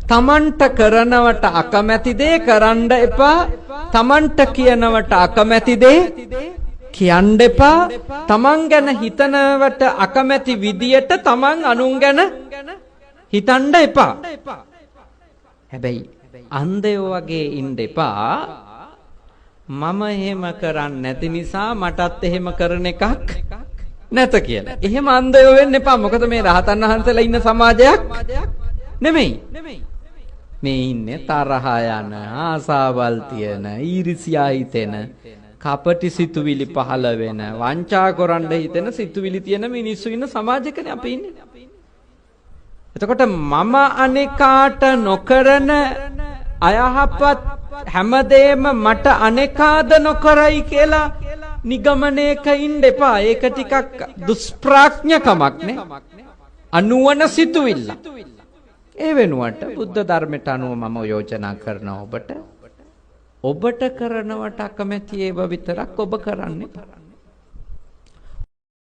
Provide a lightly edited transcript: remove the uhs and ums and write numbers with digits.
තමන්ට කරනවට අකමැති දේ කරන්න එපා. තමන්ට කියනවට අකමැති දේ කියන්න එපා. තමන් ගැන හිතනවට අකමැති විදියට තමන් අනුන් ගැන හිතන්න එපා. හැබැයි අන්ධයෝ වගේ ඉන්න එපා. මම එහෙම කරන්නේ නැති නිසා මටත් එහෙම කරන එකක් නැත කියලා. එහෙම අන්ධයෝ වෙන්න එපා. මොකද මේ රහතන් වහන්සේලා ඉන්න සමාජයක් නෙමෙයි. මේ ඉන්නේ තරහ යන, ආසාවල් තියෙන, ඊර්ෂ්‍යා හිතෙන, කපටි සිතුවිලි පහළ වෙන, වංචා කරන්න හිතෙන සිතුවිලි තියෙන මිනිස්සු ඉන්න සමාජයකනේ අපි ඉන්නේ. එතකොට මම අනේකාට නොකරන අයහපත් හැමදේම මට අනේකාද නොකරයි කියලා නිගමනයක ඉන්න එපා. ඒක ටිකක් දුෂ්ප්‍රඥකමක් නේ. අනුවන සිතුවිල්ල. ඒ වෙනුවට බුද්ධ ධර්මයට අනුව මම යෝජනා කරනවා ඔබට කරනවට අකමැති ඒවා විතරක් ඔබ කරන්න එපා.